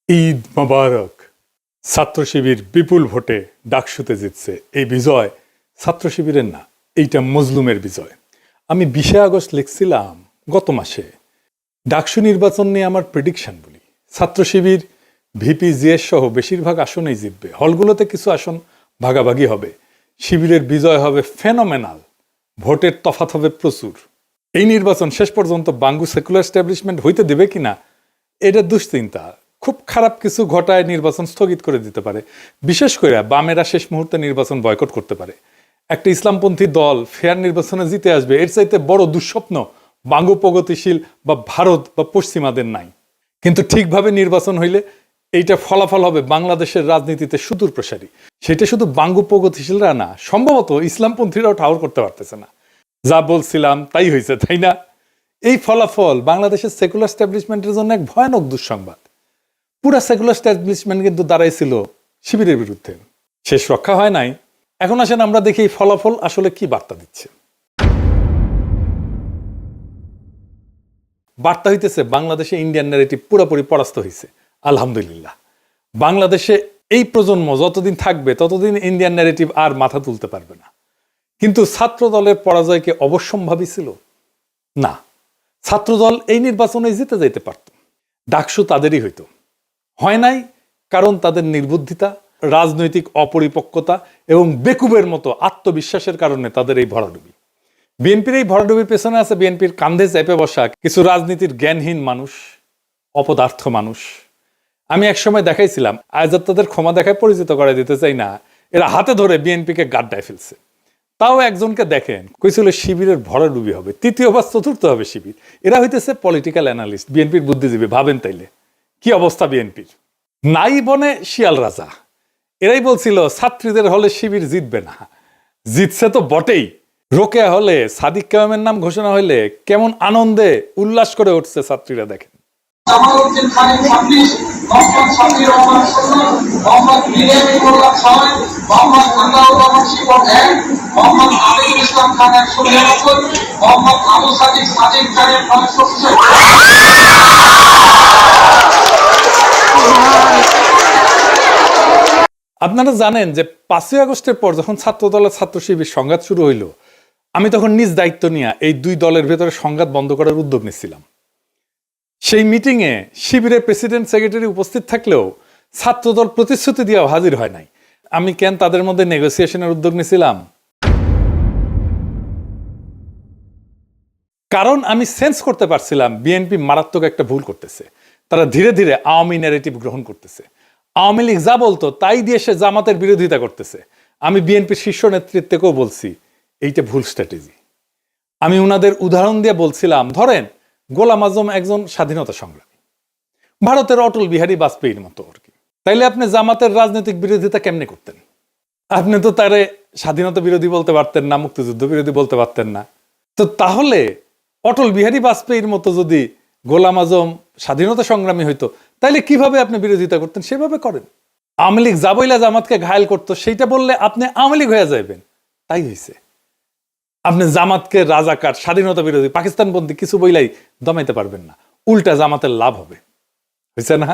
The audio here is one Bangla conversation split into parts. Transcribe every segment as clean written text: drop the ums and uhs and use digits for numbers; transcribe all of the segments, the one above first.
ঈদ মোবারক। ছাত্র শিবির বিপুল ভোটে ডাকসুতে জিতছে। এই বিজয় ছাত্র শিবিরের না, এইটা মজলুমের বিজয়। আমি 20 আগস্ট লিখছিলাম গত মাসে, ডাকসু নির্বাচন নিয়ে আমার প্রেডিকশন বলি, ছাত্র শিবির ভিপি জিএস সহ বেশিরভাগ আসনেই জিতবে। হলগুলোতে কিছু আসন ভাগাভাগি হবে। শিবিরের বিজয় হবে ফেনোমেনাল, ভোটের তফাৎ হবে প্রচুর। এই নির্বাচন শেষ পর্যন্ত বাঙ্গু সেকুলার এস্টাবলিশমেন্ট হইতে দেবে কিনা এটা দুশ্চিন্তা। খুব খারাপ কিছু ঘটায় নির্বাচন স্থগিত করে দিতে পারে। বিশেষ করে বামেরা শেষ মুহূর্তে নির্বাচন বয়কট করতে পারে। একটা ইসলামপন্থী দল ফেয়ার নির্বাচনে জিতে আসবে, এর চাইতে বড় দুঃস্বপ্ন বাঙ্গু প্রগতিশীল বা ভারত বা পশ্চিমাদের নাই। কিন্তু ঠিকভাবে নির্বাচন হইলে এইটা ফলাফল হবে বাংলাদেশের রাজনীতিতে সুদূর প্রসারী। সেটা শুধু বাঙ্গু প্রগতিশীলরা না, সম্ভবত ইসলামপন্থীরাও ঠাউর করতে পারতেছে না। যা বলছিলাম তাই হয়েছে, তাই না? এই ফলাফল বাংলাদেশের সেকুলার এস্টাবলিশমেন্টের জন্য এক ভয়ানক দুঃসংবাদ। পুরা সেকুলার এস্টাবলিশমেন্ট কিন্তু দাঁড়াইছিল শিবিরের বিরুদ্ধে। শেষ রক্ষা হয় নাই। এখন আসেন আমরা দেখি এই ফলাফল আসলে কি বার্তা দিচ্ছে। বার্তা হইতেছে বাংলাদেশে ইন্ডিয়ান ন্যারেটিভ পুরোপুরি পরাস্ত হয়েছে। আলহামদুলিল্লাহ। বাংলাদেশে এই প্রজন্ম যতদিন থাকবে ততদিন ইন্ডিয়ান ন্যারেটিভ আর মাথা তুলতে পারবে না। কিন্তু ছাত্র দলের পরাজয়কে অবশ্যম্ভাবী ছিল না। ছাত্রদল এই নির্বাচনে জিতে যাইতে পারত, ডাকসু তাদেরই হইতো। হয় নাই কারণ তাদের নির্বুদ্ধিতা, রাজনৈতিক অপরিপক্কতা এবং বেকুবের মতো আত্মবিশ্বাসের কারণে তাদের এই ভরাডুবি। বিএনপির এই ভরাডুবির পেছনে আছে বিএনপির কান্ধে চেপে বসা কিছু রাজনীতির জ্ঞানহীন মানুষ, অপদার্থ মানুষ। আমি একসময় দেখাইছিলাম, আজ তাদের ক্ষমা দেখায় পরিচিত করে দিতে চাই না, এরা হাতে ধরে বিএনপিকে গাড্ডায় ফেলছে। তাও একজনকে দেখেন কইছিল শিবিরের ভরাডুবি হবে, তৃতীয় বা চতুর্থ হবে শিবির। এরা হইতেছে পলিটিক্যাল অ্যানালিস্ট, বিএনপির বুদ্ধিজীবী। ভাবেন তাইলে কি অবস্থা বিএনপির। নাই বনে শিয়াল রাজা। এরাই বলছিল ছাত্রীদের হলে শিবির জিতবে না, জিতছে তো বটেই। রোকেয়া হলে সাদিক কায়েমের নাম ঘোষণা হইলে কেমন আনন্দে উল্লাস করে উঠছে ছাত্রীরা দেখেন। জামালউদ্দিন খানের 26, মোহাম্মদ শাফিউর রহমান 16, মোহাম্মদ বিরিয়ানি মোল্লা 6, মোহাম্মদ আন্দাউর রহমান শিবন 1, মোহাম্মদ আমিনুল ইসলাম খান 199, মোহাম্মদ আবু সাদিক খানের 966। আপনারা জানেন যে 5ই আগস্টের পর যখন ছাত্রদলের ছাত্র শিবির সংঘাত শুরু হইল, আমি তখন নিজ দায়িত্ব নিয়ে এই দুই দলের ভেতরে সংঘাত বন্ধ করার উদ্যোগ নিচ্ছিলাম। সেই মিটিংয়ে শিবিরের প্রেসিডেন্ট সেক্রেটারি উপস্থিত থাকলেও ছাত্রদল প্রতিশ্রুতি দিয়েও হাজির হয় নাই। আমি কেন তাদের মধ্যে নেগোসিয়েশনের উদ্যোগ নিয়েছিলাম? কারণ আমি সেন্স করতে পারছিলাম বিএনপি মারাত্মক একটা ভুল করতেছে। তারা ধীরে ধীরে আওয়ামী ন্যারেটিভ গ্রহণ করতেছে। আওয়ামী লীগ যা বলতো তাই দিয়ে সে জামাতের বিরোধিতা করতেছে। আমি বিএনপির শীর্ষ নেতৃত্বকেও বলছি এইটা ভুল স্ট্র্যাটেজি। আমি উনাদের উদাহরণ দিয়ে বলছিলাম, ধরেন গোলাম আজম একজন স্বাধীনতা সংগ্রামী, ভারতের অটল বিহারী বাজপেয়ীর মতো আর কি। তাইলে আপনি জামাতের রাজনৈতিক বিরোধিতা কেমনে করতেন? আপনি তো তারে স্বাধীনতা বিরোধী বলতে পারতেন না, মুক্তিযুদ্ধ বিরোধী বলতে পারতেন না। তো তাহলে অটল বিহারী বাজপেয়ীর মতো যদি গোলাম আজম স্বাধীনতা সংগ্রামী হইতো, তাইলে কিভাবে আপনি বিরোধিতা করতেন? সেভাবে করেন। আওয়ামী লীগ যা বইলা জামাতকে ঘায়েল করতো সেইটা বললে আপনি আওয়ামী লীগ হয়ে যাবেন। তাই হয়েছে। আপনি জামাতকে রাজাকার, স্বাধীনতা বিরোধী, পাকিস্তানপন্থী কিছু বইলাই দমাইতে পারবেন না। উল্টা জামাতের লাভ হবে, হয়েছে না?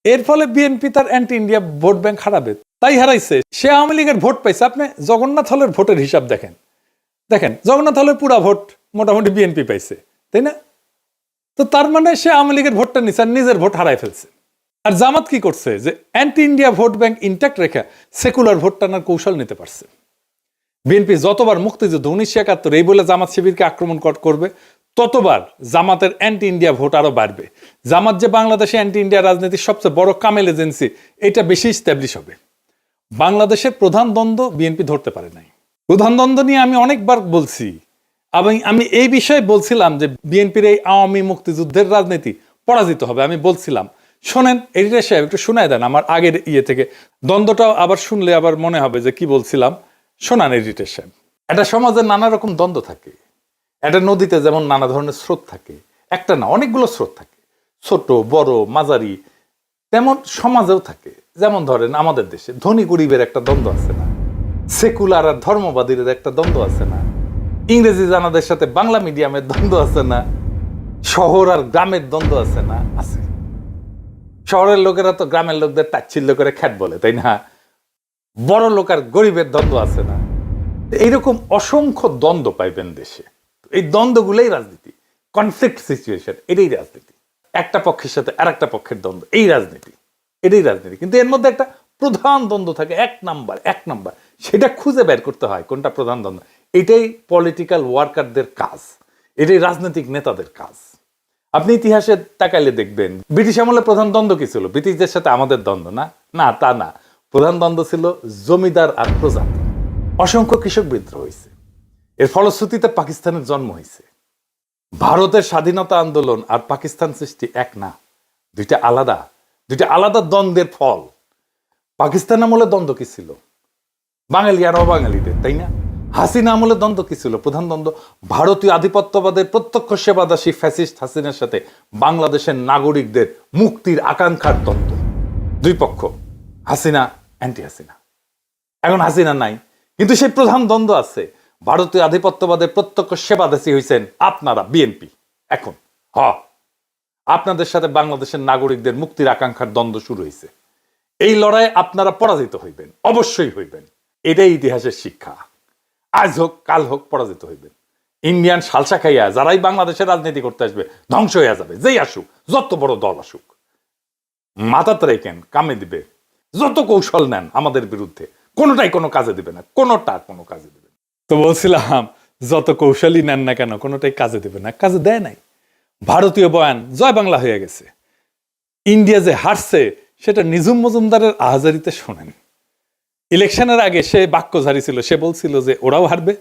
এর ফলে বিএনপি তার অ্যান্টি ইন্ডিয়া ভোট ব্যাংক হারাবে। তাই হারাইছে। সে আওয়ামী লীগের ভোট পাইছে। আপনি জগন্নাথ হলের ভোটের হিসাব দেখেন, জগন্নাথ হলের পুরা ভোট মোটামুটি বিএনপি পাইছে, তাই না? তো তার মানে সে আওয়ামী লীগের ভোটটা নিচ্ছে আর নিজের ভোট হারাই ফেলছে। আর জামাত কি করছে? যে anti India vote bank intact রেখে সেকুলার ভোট টানার কৌশল নিতে পারছে। বিএনপি যতবার মুক্তিযুদ্ধ 1971 এই বলে জামাত শিবিরকে আক্রমণ করবে, ততবার জামাতের অ্যান্টি ইন্ডিয়া ভোট আরো বাড়বে। জামাত যে বাংলাদেশে অ্যান্টি ইন্ডিয়া রাজনীতির সবচেয়ে বড় কামেল এজেন্সি, এটা বেশি স্ট্যাবলিশ হবে। বাংলাদেশের প্রধান দ্বন্দ্ব বিএনপি ধরতে পারে নাই। প্রধান দ্বন্দ্ব নিয়ে আমি অনেকবার বলছি। আমি এই বিষয়ে বলছিলাম যে বিএনপির এই আওয়ামী মুক্তিযুদ্ধের রাজনীতি পরাজিত হবে। আমি বলছিলাম, শোনেন এডিটর সাহেব একটু শোনায় দেন আমার আগের থেকে দ্বন্দ্বটাও আবার শুনলে আবার মনে হবে যে কি বলছিলাম। শোনান এডিটর সাহেব। একটা সমাজে নানা রকম দ্বন্দ্ব থাকে। একটা নদীতে যেমন নানা ধরনের স্রোত থাকে, একটা না অনেকগুলো স্রোত থাকে, ছোট বড় মাঝারি। তেমন সমাজেও থাকে। যেমন ধরেন আমাদের দেশে ধনী গরিবের একটা দ্বন্দ্ব আছে না, সেকুলার আর ধর্মবাদীর একটা দ্বন্দ্ব আছে না, ইংরেজি জানাদের সাথে বাংলা মিডিয়ামের দ্বন্দ্ব আছে না, শহর আর গ্রামের দ্বন্দ্ব আছে না? আছে। শহরের লোকেরা তো গ্রামের লোকদের তাচ্ছিল্য করে খ্যাট বলে, তাই না? বড় লোক আর গরিবের দ্বন্দ্ব আছে না? এইরকম অসংখ্য দ্বন্দ্ব পাইবেন দেশে। এই দ্বন্দ্বগুলোই রাজনীতি, কনফ্লিক্ট সিচুয়েশন, এটাই রাজনীতি। একটা পক্ষের সাথে আর একটা পক্ষের দ্বন্দ্ব, এই রাজনীতি, এটাই রাজনীতি। কিন্তু এর মধ্যে একটা প্রধান দ্বন্দ্ব থাকে, এক নাম্বার, সেটা খুঁজে বের করতে হয় কোনটা প্রধান দ্বন্দ্ব। এটাই পলিটিক্যাল ওয়ার্কারদের কাজ, এটাই রাজনৈতিক নেতাদের কাজ। আপনি ইতিহাসে তাকাইলে দেখবেন ব্রিটিশ আমলে প্রধান দ্বন্দ্ব কি ছিল? ব্রিটিশদের সাথে আমাদের দ্বন্দ্ব না, না তা না। প্রধান দ্বন্দ্ব ছিল জমিদার আর প্রজাতি। অসংখ্য কৃষক বিদ্রোহ হয়েছে, এর ফলশ্রুতিতে পাকিস্তানের জন্ম হয়েছে। ভারতের স্বাধীনতা আন্দোলন আর পাকিস্তান সৃষ্টি এক না, দুইটা আলাদা দ্বন্দ্বের ফল। পাকিস্তান আমলে দ্বন্দ্ব কি ছিল? বাঙালি আর অবাঙালিদের, তাই না? হাসিনা আমলে দ্বন্দ্ব কি ছিল? প্রধান দ্বন্দ্ব ভারতীয় আধিপত্যবাদের প্রত্যক্ষ সেবাদাসী ফ্যাসিস্ট হাসিনার সাথে বাংলাদেশের নাগরিকদের মুক্তির আকাঙ্ক্ষার দ্বন্দ্ব। দুই পক্ষ, হাসিনা অ্যান্টি হাসিনা। এখন হাসিনা নাই, কিন্তু সেই প্রধান দ্বন্দ্ব আছে। ভারতীয় আধিপত্যবাদের প্রত্যক্ষ সেবাদাসী হয়েছেন আপনারা, বিএনপি। এখন আপনাদের সাথে বাংলাদেশের নাগরিকদের মুক্তির আকাঙ্ক্ষার দ্বন্দ্ব শুরু হয়েছে। এই লড়াইয়ে আপনারা পরাজিত হইবেন, অবশ্যই হইবেন। এটাই ইতিহাসের শিক্ষা। আজ হোক কাল হোক পরাজিত হইবেন। ইন্ডিয়ান সালসা খাইয়া যারাই বাংলাদেশের রাজনীতি করতে আসবে ধ্বংস হইয়া যাবে। যেই আসুক, যত বড় দল আসুক, মাথাতে রেখেন, কামে দিবে। যত কৌশল নেন আমাদের বিরুদ্ধে, কোনোটাই কোনো কাজে দিবে না, কোনো কাজে দিবে না। তো বলছিলাম, যত কৌশলই নেন না কেন, কোনোটাই কাজে দিবে না। কাজে দেয় নাই। ভারতীয় বয়ান জয় বাংলা হয়ে গেছে। ইন্ডিয়া যে হারছে সেটা নিঝুম মজুমদারের আহাজারিতে শোনেন। ইলেকশনের আগে সে বাক্য ঝাড়ি ছিল, সে বলছিল যে ওরাও হারবে,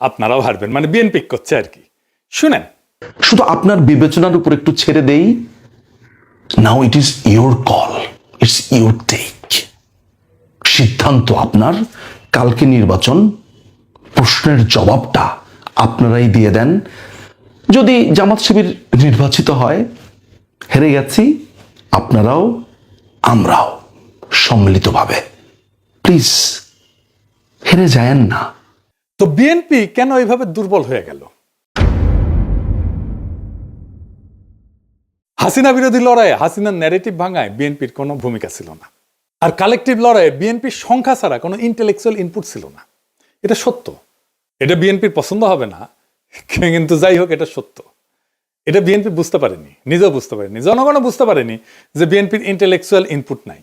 আপনারাও হারবেন, মানে বিএনপি করছে আর কি। শুনেন, শুধু আপনার বিবেচনার উপর একটু ছেড়ে দেই। Now it is your call, it's your take. সিদ্ধান্ত আপনার। কালকে নির্বাচন, প্রশ্নের জবাবটা আপনারাই দিয়ে দেন। যদি জামাত শিবির নির্বাচিত হয়, হেরে গেছি, আপনারাও আমরাও সম্মিলিতভাবে। প্লিজ হেরে যায়েন না। তো বিএনপি কেন এইভাবে দুর্বল হয়ে গেল? হাসিনা বিরোধী লড়াইয়ে হাসিনার ন্যারেটিভ ভাঙায় বিএনপির কোনো ভূমিকা ছিল না। আর কালেকটিভ লড়াইয়ে বিএনপির সংখ্যা ছাড়া কোনো ইন্টেলেকচুয়াল ইনপুট ছিল না। এটা সত্য। এটা বিএনপির পছন্দ হবে না, কিন্তু যাই হোক, এটা সত্য। এটা বিএনপি বুঝতে পারেনি, নিজেও বুঝতে পারেনি, জনগণও বুঝতে পারেনি যে বিএনপির ইন্টেলেকচুয়াল ইনপুট নাই।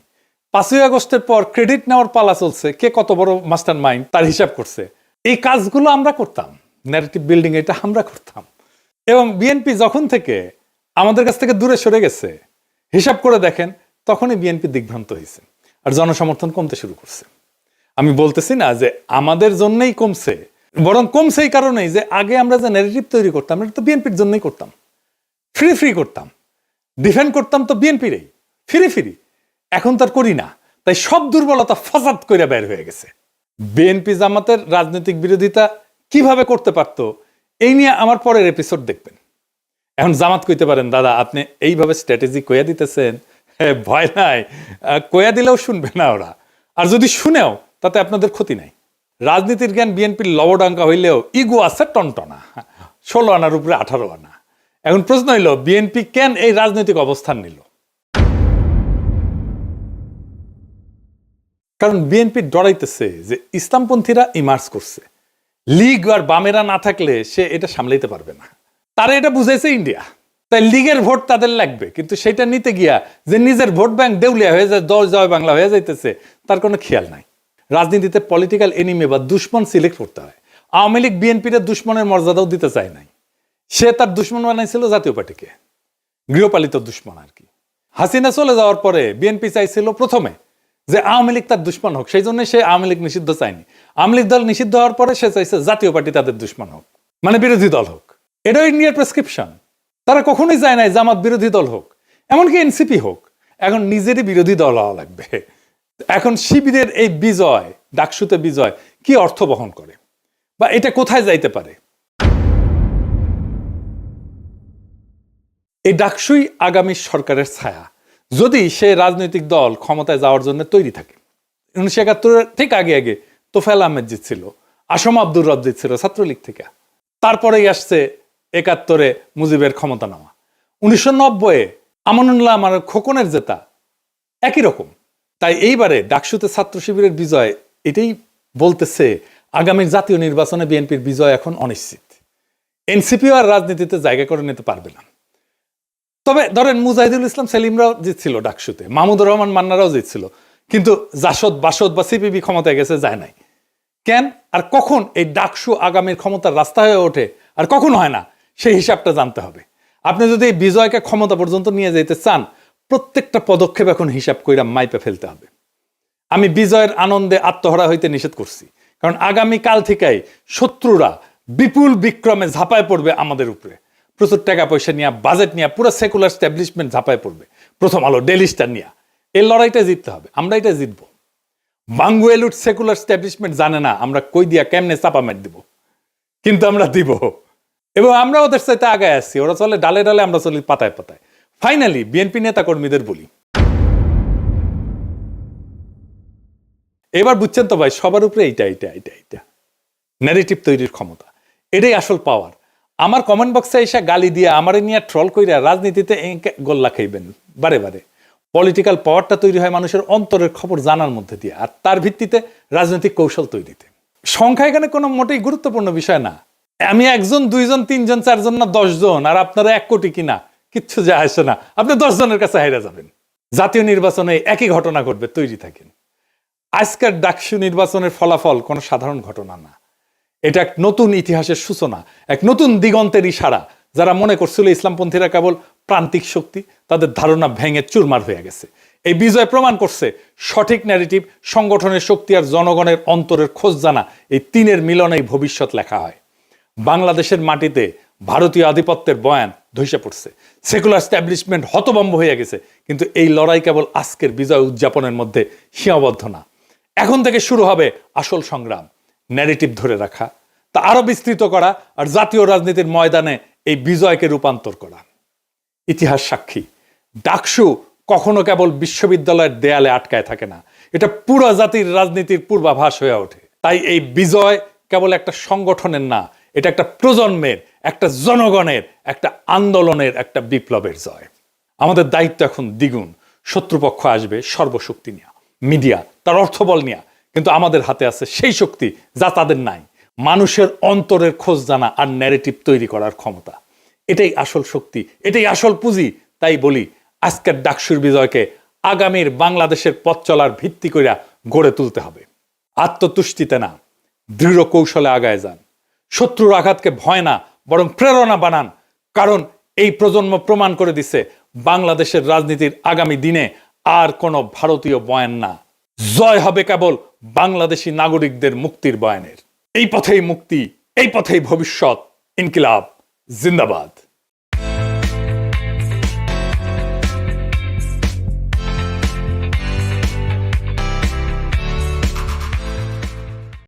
5ই আগস্টের পর ক্রেডিট নেওয়ার পালা চলছে, কে কত বড় মাস্টার মাইন্ড তার হিসাব করছে। এই কাজগুলো আমরা করতাম, ন্যারেটিভ বিল্ডিং এটা আমরা করতাম। এবং বিএনপি যখন থেকে আমাদের কাছ থেকে দূরে সরে গেছে, হিসাব করে দেখেন, তখনই বিএনপি দিগ্ভ্রান্ত হয়েছে আর জনসমর্থন কমতে শুরু করছে। আমি বলতেছি না যে আমাদের জন্যই কমছে, বরং কমছে এই কারণেই যে আগে আমরা যে ন্যারেটিভ তৈরি করতাম, এটা তো বিএনপির জন্যই করতাম। ফ্রি করতাম, ডিফেন্ড করতাম তো বিএনপিরই, ফ্রি। এখন তার করি না, তাই সব দুর্বলতা ফাসাদ করে বের হয়ে গেছে। বিএনপি জামাতের রাজনৈতিক বিরোধিতা কিভাবে করতে পারতো, এই নিয়ে আমার পরের এপিসোড দেখবেন। এখন জামাত কইতে পারেন, দাদা আপনি এইভাবে স্ট্র্যাটেজি কইয়া দিতেছেন, ভয় নাই, কইয়া দিলেও শুনবে না ওরা। আর যদি শুনেও তাতে আপনাদের ক্ষতি নাই। রাজনীতির জ্ঞান বিএনপির লবডাঙ্কা হইলেও ইগো আছে টনটনা, 16 আনার উপরে 18 আনা। এখন প্রশ্ন হইল, বিএনপি কেন এই রাজনৈতিক অবস্থান নিল? কারণ বিএনপি ডরাইতেছে যে ইসলামপন্থীরা ইমার্জ করছে, লীগ আর বামেরা না থাকলে সে এটা সামলাইতে পারবে না। তারা এটা বুঝাইছে ইন্ডিয়া, তাই লীগের ভোট তাদের লাগবে, কিন্তু সেটা নিতে গিয়া যে নিজের ভোট ব্যাংক দেউলিয়া হয়ে যায়, দল জয় বাংলা হয়ে যাইতেছে, তার কোনো খেয়াল নাই। রাজনীতিতে পলিটিক্যাল এনিমি বা দুশ্মন সিলেক্ট করতে হয়। আওয়ামী লীগ বিএনপির দুশ্মনের মর্যাদাও দিতে চায় নাই, সে তার দুশ্মন বানাইছিল জাতীয় পার্টিকে, গৃহপালিত দুশ্মন আর কি। হাসিনা চলে যাওয়ার পরে বিএনপি চাইছিল প্রথমে যে আওয়ামী লীগ তার দুশ্মন হোক, সেই জন্য সে আওয়ামী লীগ নিষিদ্ধ চায়নি। আওয়ামী লীগ দল নিষিদ্ধ হওয়ার পরে সে চাইছে জাতীয় পার্টি তাদের দুশ্মন হোক, মানে বিরোধী দল হোক। এটাও ইন্ডিয়ার প্রেসক্রিপশন। তারা কখনোই চায় নাই জামাত বিরোধী দল হোক, এমনকি এনসিপি হোক। এখন নিজেরই বিরোধী দল হওয়া লাগবে। এখন শিবিরের এই বিজয়, ডাকসুতে বিজয়, কি অর্থ বহন করে বা এটা কোথায় যাইতে পারে? এই ডাকসুই আগামী সরকারের ছায়া, যদি সে রাজনৈতিক দল ক্ষমতায় যাওয়ার জন্য তৈরি থাকে। 1971 ঠিক আগে তোফায়েল আহমেদ জিতছিল, আসম আব্দুর রব জিতছিল ছাত্রলীগ থেকে। তারপরেই আসছে 71 মুজিবের ক্ষমতা নেওয়া। 1990 আমানুল্লাহ আমার খোকনের জেতা, একই রকম। তাই এইবারে ডাকসুতে ছাত্র শিবিরের বিজয় এটাই বলতেছে আগামী জাতীয় নির্বাচনে বিএনপির বিজয় এখন অনিশ্চিত। এনসিপিও আর রাজনীতিতে জায়গা করে নিতে পারবে না। তবে ধরেন মুজাহিদুল ইসলাম সেলিমরাও জিতছিল ডাকসুতে, মাহমুদুর রহমান মান্নারাও জিতছিল, কিন্তু জাসদ বাসদ বা সিপিবি ক্ষমতায় গেছে, যায় নাই। কেন আর কখন এই ডাকসু আগামীর ক্ষমতার রাস্তা হয়ে ওঠে আর কখন হয় না, সেই হিসাবটা জানতে হবে। আপনি যদি এই বিজয়কে ক্ষমতা পর্যন্ত নিয়ে যেতে চান, প্রত্যেকটা পদক্ষেপ এখন হিসাব কইরা মাইপে ফেলতে হবে। আমি বিজয়ের আনন্দে আত্মহারা হইতে নিষেধ করছি, কারণ আগামী কাল থেকেই শত্রুরা বিপুল বিক্রমে ঝাঁপায় পড়বে আমাদের উপরে। প্রচুর টাকা পয়সা নিয়ে, বাজেট নিয়ে, পুরো সেকুলার স্ট্যাবলিশমেন্ট ঝাঁপায় পড়বে। প্রথম আলো, ডেইলি স্টার নিয়ে এই লড়াইটা জিততে হবে, আমরা এটা জিতবো। বাঙ্গুয়েলুট সেকুলার স্ট্যাবলিশমেন্ট জানে না আমরা কই দিয়া কেমনে চাপা মেট দিব, কিন্তু আমরা দিব, এবং আমরা ওদের সাথে আগায় আসছি। ওরা চলে ডালে ডালে, আমরা চলি পাতায় পাতায়। ফাইনালি বিএনপি নেতা কর্মীদের বলি, এবার বুঝছেন তো ভাই, সবার উপরে এইটা ন্যারেটিভ তৈরির ক্ষমতা, এটাই আসল পাওয়ার। আমার কমেন্ট বক্সে এসে গালি দিয়ে আমারে নিয়ে ট্রল কইরা রাজনীতিতে গোল্লা খাইবেন বারে বারে। পলিটিক্যাল পাওয়ারটা তৈরি হয় মানুষের অন্তরের খবর জানার মধ্যে দিয়ে, আর তার ভিত্তিতে রাজনৈতিক কৌশল তৈরিতে। সংখ্যা এখানে কোনো মোটেই গুরুত্বপূর্ণ বিষয় না। আমি 1 জন 2 জন 3 জন 4 জন না 10 জন, আর আপনারা 1 কোটি কিনা কিচ্ছু যায় আসে না। আপনি 10 জনের কাছে হাইরা যাবেন। জাতীয় নির্বাচনে একই ঘটনা ঘটবে, তৈরি থাকেন। আজকের ডাকসু নির্বাচনের ফলাফল কোনো সাধারণ ঘটনা না, এটা এক নতুন ইতিহাসের সূচনা, এক নতুন দিগন্তের ইশারা। যারা মনে করছিল ইসলামপন্থীরা কেবল প্রান্তিক শক্তি, তাদের ধারণা ভেঙে চুরমার হয়ে গেছে। এই বিজয় প্রমাণ করছে সঠিক ন্যারেটিভ, সংগঠনের শক্তি আর জনগণের অন্তরের খোঁজ জানা, এই তিনের মিলনেই ভবিষ্যৎ লেখা হয়। বাংলাদেশের মাটিতে ভারতীয় আধিপত্যের বয়ান ধসে পড়ছে, সেকুলার স্ট্যাবলিশমেন্ট হতভম্ব হয়ে গেছে, কিন্তু এই লড়াই কেবল আজকের বিজয় উদযাপনের মধ্যে সীমাবদ্ধ না। এখন থেকে শুরু হবে আসল সংগ্রাম, ন্যারেটিভ ধরে রাখা, তা আরো বিস্তৃত করা, আর জাতীয় রাজনীতির ময়দানে এই বিজয়কে রূপান্তর করা। ইতিহাস সাক্ষী, ডাকসু কখনো কেবল বিশ্ববিদ্যালয়ের দেয়ালে আটকায় থাকে না, এটা পুরো জাতির রাজনীতির পূর্বাভাস হয়ে ওঠে। তাই এই বিজয় কেবল একটা সংগঠনের না, এটা একটা প্রজন্মের, একটা জনগণের, একটা আন্দোলনের, একটা বিপ্লবের জয়। আমাদের দায়িত্ব এখন দ্বিগুণ। শত্রুপক্ষ আসবে সর্বশক্তি নিয়ে, মিডিয়া তার অর্থবল নিয়ে, কিন্তু আমাদের হাতে আছে সেই শক্তি যা তাদের নাই, মানুষের অন্তরের খোঁজ জানা আর ন্যারেটিভ তৈরি করার ক্ষমতা। এটাই আসল শক্তি, এটাই আসল পুঁজি। তাই বলি, আজকের ডাকসুর বিজয়কে আগামীর বাংলাদেশের পথ চলার ভিত্তি কইরা গড়ে তুলতে হবে। আত্মতুষ্টিতে না, দৃঢ় কৌশলে আগায় যান। শত্রুর আঘাতকে ভয় না, বরং প্রেরণা বানান, কারণ এই প্রজন্ম প্রমাণ করে দিচ্ছে বাংলাদেশের রাজনীতির আগামী দিনে আর কোনো ভারতীয় বয়ান না, জয় হবে কেবল বাংলাদেশি নাগরিকদের মুক্তির বয়ানের। এই পথেই মুক্তি, এই পথেই ভবিষ্যৎ। ইনকিলাব জিন্দাবাদ।